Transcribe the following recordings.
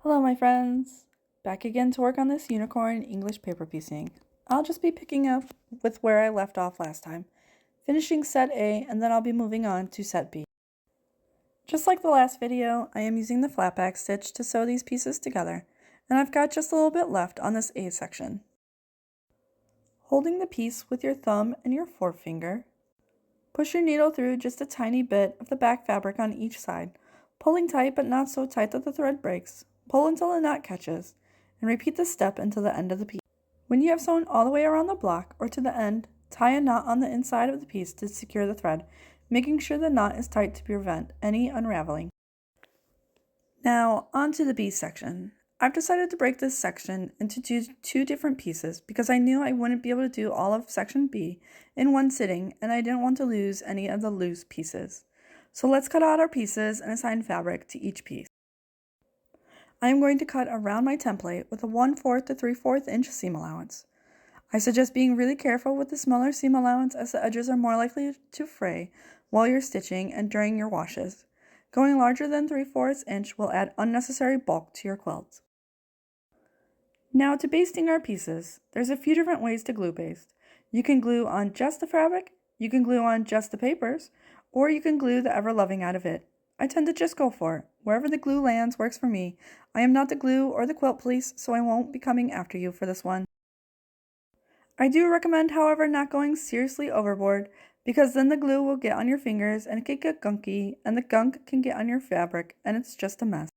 Hello my friends! Back again to work on this unicorn English paper piecing. I'll just be picking up with where I left off last time, finishing set A, and then I'll be moving on to set B. Just like the last video, I am using the flat back stitch to sew these pieces together, and I've got just a little bit left on this A section. Holding the piece with your thumb and your forefinger, push your needle through just a tiny bit of the back fabric on each side, pulling tight but not so tight that the thread breaks. Pull until the knot catches, and repeat this step until the end of the piece. When you have sewn all the way around the block or to the end, tie a knot on the inside of the piece to secure the thread, making sure the knot is tight to prevent any unraveling. Now, on to the B section. I've decided to break this section into two different pieces because I knew I wouldn't be able to do all of section B in one sitting, and I didn't want to lose any of the loose pieces. So let's cut out our pieces and assign fabric to each piece. I am going to cut around my template with a 1/4 to 3/4 inch seam allowance. I suggest being really careful with the smaller seam allowance as the edges are more likely to fray while you're stitching and during your washes. Going larger than 3/4 inch will add unnecessary bulk to your quilt. Now to basting our pieces, there's a few different ways to glue baste. You can glue on just the fabric, you can glue on just the papers, or you can glue the ever-loving out of it. I tend to just go for it. Wherever the glue lands works for me. I am not the glue or the quilt police, so I won't be coming after you for this one. I do recommend, however, not going seriously overboard, because then the glue will get on your fingers and it can get gunky, and the gunk can get on your fabric, and it's just a mess.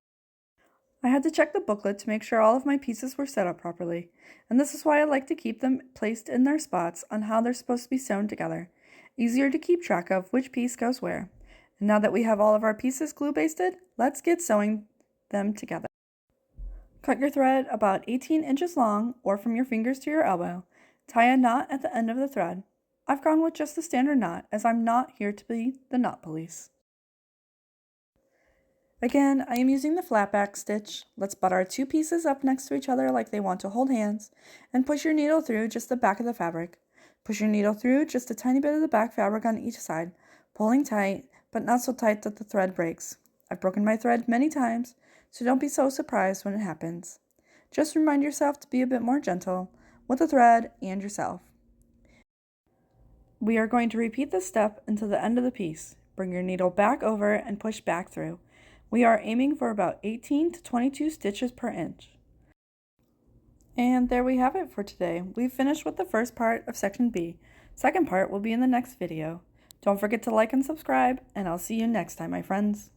I had to check the booklet to make sure all of my pieces were set up properly, and this is why I like to keep them placed in their spots on how they're supposed to be sewn together. Easier to keep track of which piece goes where. And now that we have all of our pieces glue basted, let's get sewing them together. Cut your thread about 18 inches long or from your fingers to your elbow. Tie a knot at the end of the thread. I've gone with just the standard knot as I'm not here to be the knot police. Again, I am using the flat back stitch. Let's butt our two pieces up next to each other like they want to hold hands and push your needle through just the back of the fabric. Push your needle through just a tiny bit of the back fabric on each side, pulling tight, but not so tight that the thread breaks. I've broken my thread many times, so don't be so surprised when it happens. Just remind yourself to be a bit more gentle with the thread and yourself. We are going to repeat this step until the end of the piece. Bring your needle back over and push back through. We are aiming for about 18 to 22 stitches per inch. And there we have it for today. We've finished with the first part of section B. Second part will be in the next video. Don't forget to like and subscribe, and I'll see you next time, my friends.